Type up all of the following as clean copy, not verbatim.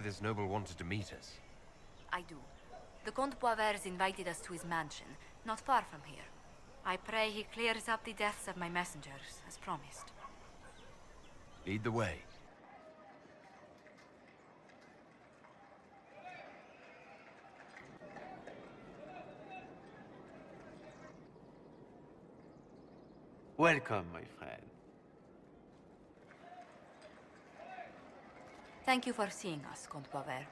this noble wanted to meet us. I do. The Comte Boisvert invited us to his mansion, not far from here. I pray he clears up the deaths of my messengers, as promised. Lead the way. Welcome, my friend. Thank you for seeing us, Comte Boisvert.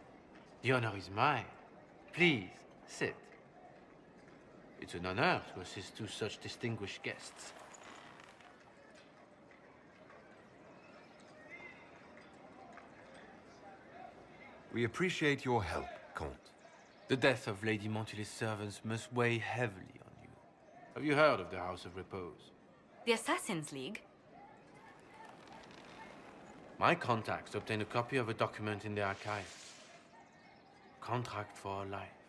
The honor is mine. Please, sit. It's an honor to assist two such distinguished guests. We appreciate your help, Comte. The death of Lady Montily's servants must weigh heavily on you. Have you heard of the House of Repose? The Assassin's League? My contacts obtained a copy of a document in the archives. Contract for a life.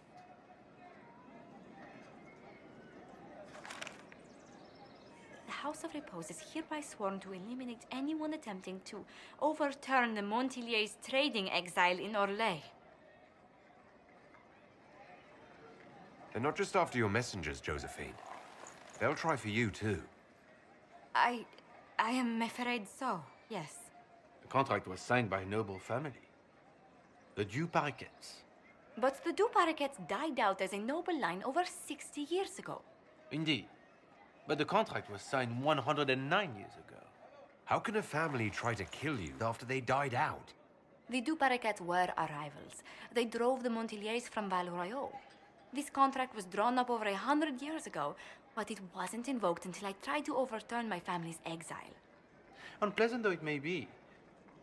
The House of Repose is hereby sworn to eliminate anyone attempting to overturn the Montilier's trading exile in Orlais. They're not just after your messengers, Josephine. They'll try for you, too. I am afraid so, yes. The contract was signed by a noble family. The Du Paraquets. But the Du Paraquets died out as a noble line over 60 years ago. Indeed. But the contract was signed 109 years ago. How can a family try to kill you after they died out? The Du Paraquets were our rivals. They drove the Montiliers from Val Royal. This contract was drawn up over 100 years ago, but it wasn't invoked until I tried to overturn my family's exile. Unpleasant though it may be,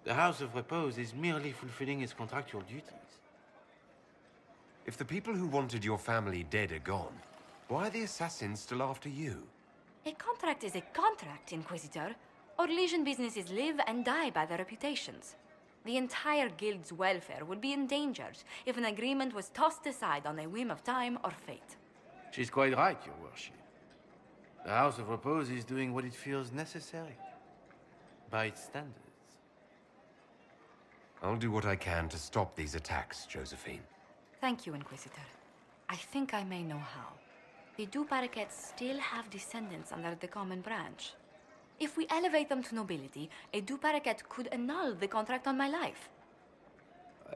the House of Repose is merely fulfilling its contractual duties. If the people who wanted your family dead are gone, why are the assassins still after you? A contract is a contract, Inquisitor. Orlesian businesses live and die by their reputations. The entire guild's welfare would be endangered if an agreement was tossed aside on a whim of time or fate. She's quite right, Your Worship. The House of Repose is doing what it feels necessary, by its standards. I'll do what I can to stop these attacks, Josephine. Thank you, Inquisitor. I think I may know how. The Du Paraquets still have descendants under the common branch. If we elevate them to nobility, a Du Paraquet could annul the contract on my life.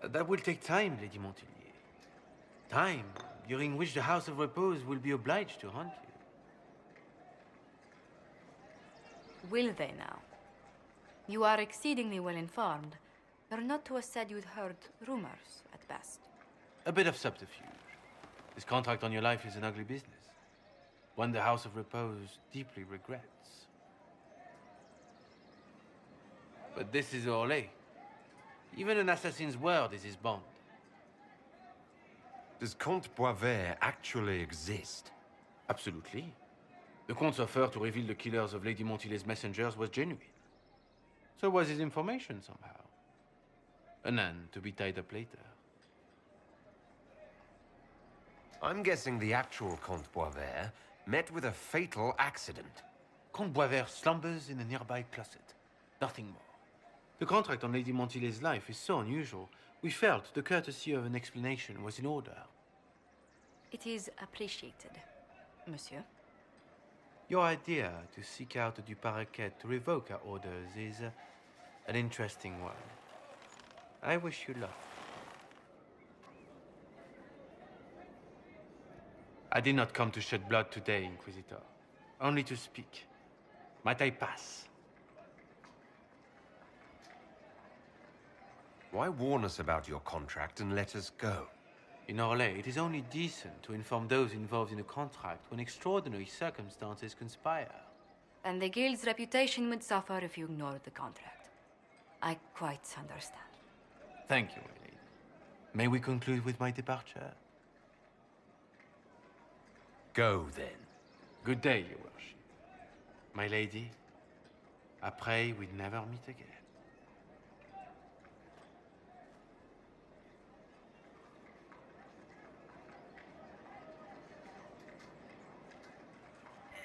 That will take time, Lady Montilier. Time during which the House of Repose will be obliged to hunt you. Will they now? You are exceedingly well informed. You're not to have said you'd heard rumors, at best. A bit of subterfuge. This contract on your life is an ugly business. One the House of Repose deeply regrets. But this is Orlais. Even an assassin's word is his bond. Does Comte Boisvert actually exist? Absolutely. The Comte's offer to reveal the killers of Lady Montilier's messengers was genuine. So was his information somehow. An end to be tied up later. I'm guessing the actual Comte Boisvert met with a fatal accident. Comte Boisvert slumbers in a nearby closet. Nothing more. The contract on Lady Montilier's life is so unusual, we felt the courtesy of an explanation was in order. It is appreciated, monsieur. Your idea to seek out the Du Paraquet to revoke our orders is an interesting one. I wish you luck. I did not come to shed blood today, Inquisitor. Only to speak. Might I pass? Why warn us about your contract and let us go? In Orlais, it is only decent to inform those involved in a contract when extraordinary circumstances conspire. And the guild's reputation would suffer if you ignored the contract. I quite understand. Thank you, my lady. May we conclude with my departure? Go, then. Good day, Your Worship. My lady, I pray we'd never meet again.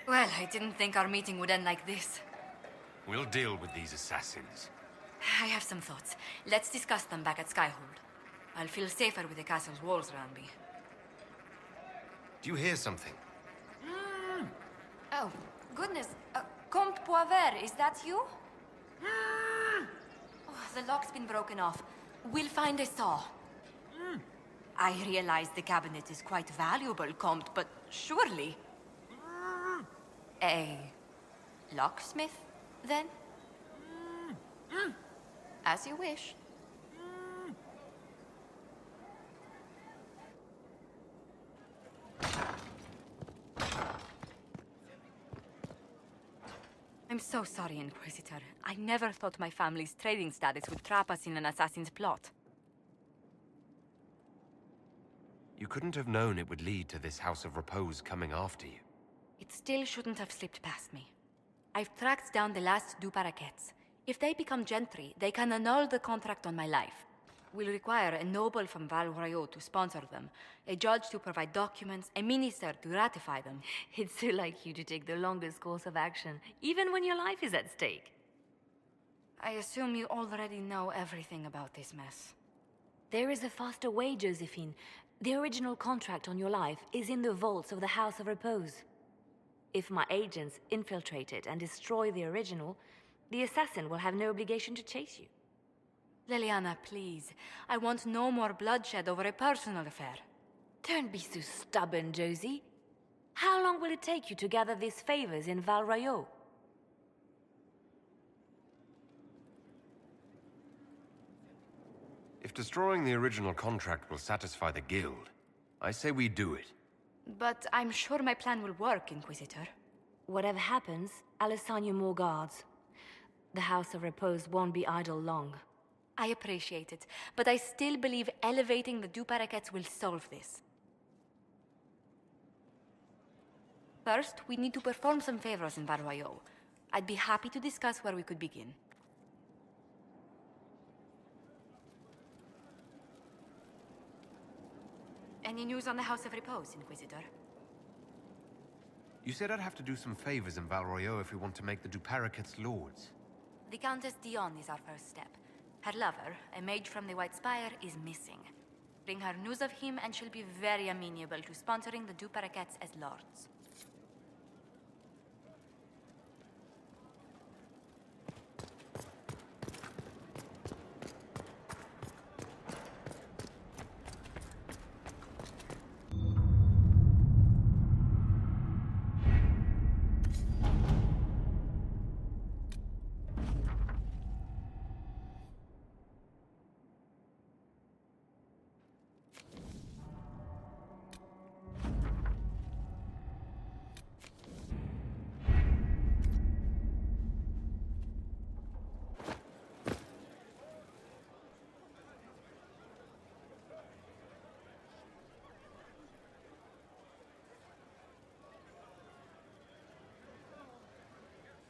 Well, I didn't think our meeting would end like this. We'll deal with these assassins. I have some thoughts. Let's discuss them back at Skyhold. I'll feel safer with the castle's walls around me. Do you hear something? Oh, goodness. Comte Poivert, is that you? Oh, the lock's been broken off. We'll find a saw. I realize the cabinet is quite valuable, Comte, but surely... A locksmith, then? As you wish. I'm so sorry, Inquisitor. I never thought my family's trading status would trap us in an assassin's plot. You couldn't have known it would lead to this House of Repose coming after you. It still shouldn't have slipped past me. I've tracked down the last two paraquets. If they become gentry, they can annul the contract on my life. We'll require a noble from Val Royeaux to sponsor them, a judge to provide documents, a minister to ratify them. It's so like you to take the longest course of action, even when your life is at stake. I assume you already know everything about this mess. There is a faster way, Josephine. The original contract on your life is in the vaults of the House of Repose. If my agents infiltrate it and destroy the original, the assassin will have no obligation to chase you. Leliana, please. I want no more bloodshed over a personal affair. Don't be so stubborn, Josie. How long will it take you to gather these favors in Val Royeaux? If destroying the original contract will satisfy the Guild, I say we do it. But I'm sure my plan will work, Inquisitor. Whatever happens, I'll assign you more guards. The House of Repose won't be idle long. I appreciate it, but I still believe elevating the two paraquets will solve this. First, we need to perform some favors in Val Royeaux. I'd be happy to discuss where we could begin. Any news on the House of Repose, Inquisitor? You said I'd have to do some favors in Val Royeaux if we want to make the Duparacets lords. The Countess Dion is our first step. Her lover, a mage from the White Spire, is missing. Bring her news of him and she'll be very amenable to sponsoring the Duparacets as lords.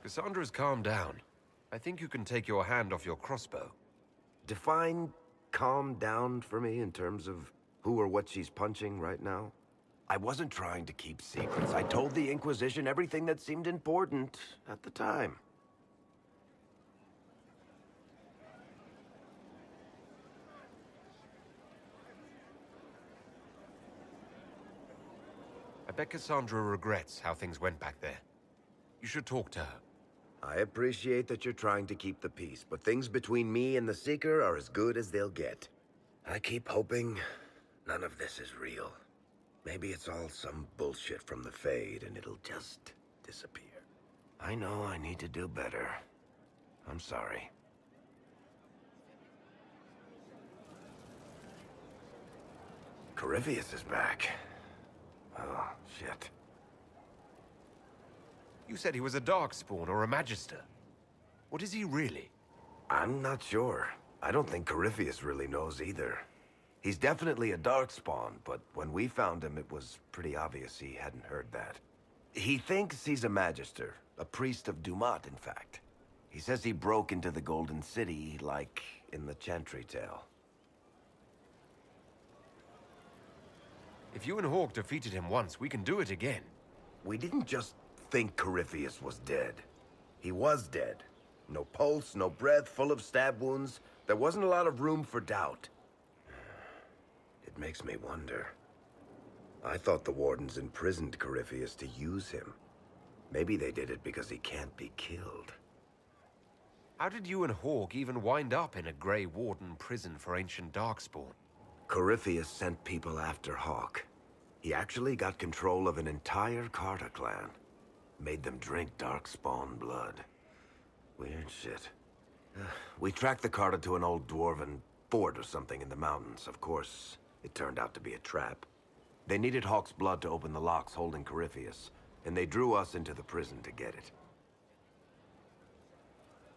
Cassandra's calmed down. I think you can take your hand off your crossbow. Define calm down for me in terms of who or what she's punching right now. I wasn't trying to keep secrets. I told the Inquisition everything that seemed important at the time. I bet Cassandra regrets how things went back there. You should talk to her. I appreciate that you're trying to keep the peace, but things between me and the Seeker are as good as they'll get. I keep hoping none of this is real. Maybe it's all some bullshit from the Fade and it'll just disappear. I know I need to do better. I'm sorry. Corypheus is back. Oh, shit. You said he was a Darkspawn or a Magister. What is he really? I'm not sure. I don't think Corypheus really knows either. He's definitely a Darkspawn, but when we found him, it was pretty obvious he hadn't heard that. He thinks he's a Magister, a priest of Dumat, in fact. He says he broke into the Golden City, like in the Chantry tale. If you and Hawk defeated him once, we can do it again. We didn't just think Corypheus was dead. He was dead. No pulse, no breath, full of stab wounds. There wasn't a lot of room for doubt. It makes me wonder. I thought the Wardens imprisoned Corypheus to use him. Maybe they did it because he can't be killed. How did you and Hawk even wind up in a Grey Warden prison for ancient Darkspawn? Corypheus sent people after Hawk. He actually got control of an entire Carta clan. Made them drink Darkspawn blood. Weird shit. We tracked the Carta to an old dwarven fort or something in the mountains. Of course, it turned out to be a trap. They needed Hawk's blood to open the locks holding Corypheus, and they drew us into the prison to get it.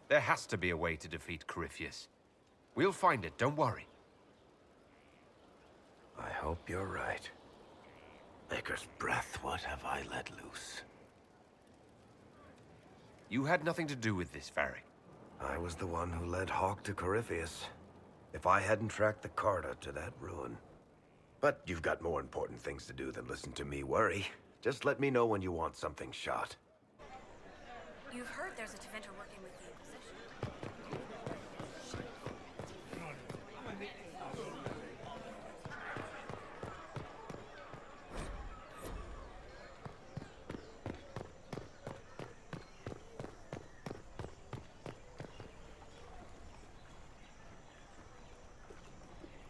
There has to be a way to defeat Corypheus. We'll find it, don't worry. I hope you're right. Maker's breath, what have I let loose? You had nothing to do with this, Varric. I was the one who led Hawk to Corypheus. If I hadn't tracked the Carta to that ruin. But you've got more important things to do than listen to me worry. Just let me know when you want something shot. You've heard there's a defender working with the Inquisition.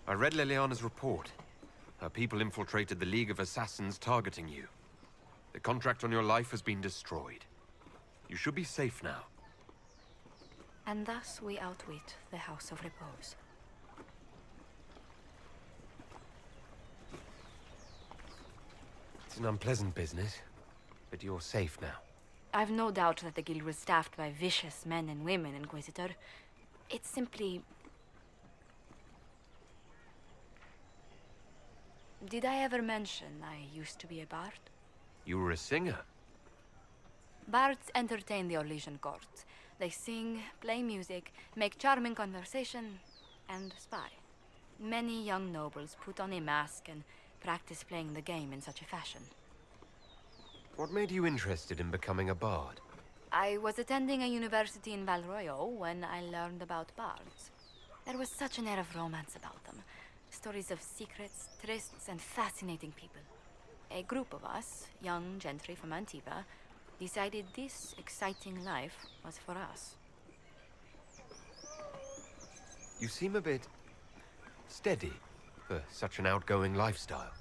I read Leliana's report. Her people infiltrated the League of Assassins targeting you. The contract on your life has been destroyed. You should be safe now. And thus we outwit the House of Repose. It's an unpleasant business, but you're safe now. I've no doubt that the guild was staffed by vicious men and women, Inquisitor. It's simply... Did I ever mention I used to be a bard? You were a singer. Bards entertain the Orlesian court. They sing, play music, make charming conversation, and spy. Many young nobles put on a mask and practice playing the game in such a fashion. What made you interested in becoming a bard? I was attending a university in Valroyo when I learned about bards. There was such an air of romance about them. Stories of secrets, trysts, and fascinating people. A group of us, young gentry from Antiva, decided this exciting life was for us. You seem a bit... steady for such an outgoing lifestyle.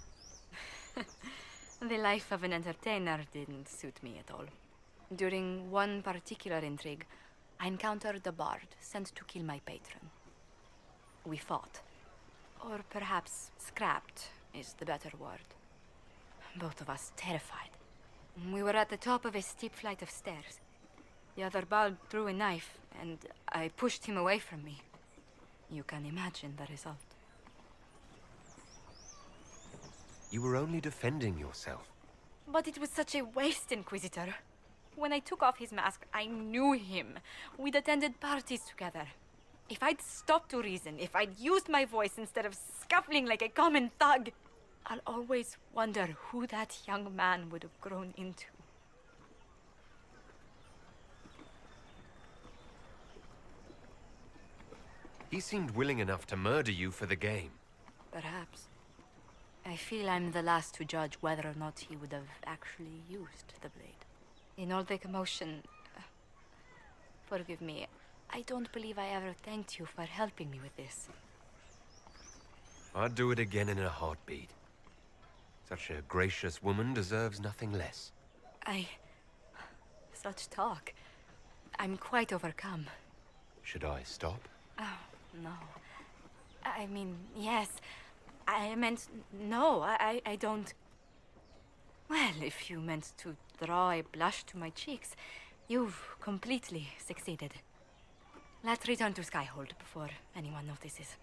The life of an entertainer didn't suit me at all. During one particular intrigue, I encountered a bard sent to kill my patron. We fought. Or perhaps scrapped is the better word. Both of us terrified. We were at the top of a steep flight of stairs. The other bard drew a knife, and I pushed him away from me. You can imagine the result. You were only defending yourself. But it was such a waste, Inquisitor. When I took off his mask, I knew him. We'd attended parties together. If I'd stopped to reason, if I'd used my voice instead of scuffling like a common thug, I'll always wonder who that young man would have grown into. He seemed willing enough to murder you for the game. Perhaps. I feel I'm the last to judge whether or not he would have actually used the blade. In all the commotion... forgive me, I don't believe I ever thanked you for helping me with this. I'd do it again in a heartbeat. Such a gracious woman deserves nothing less. Such talk. I'm quite overcome. Should I stop? Oh, no. I mean, yes. I meant no, I don't... Well, if you meant to draw a blush to my cheeks, you've completely succeeded. Let's return to Skyhold before anyone notices.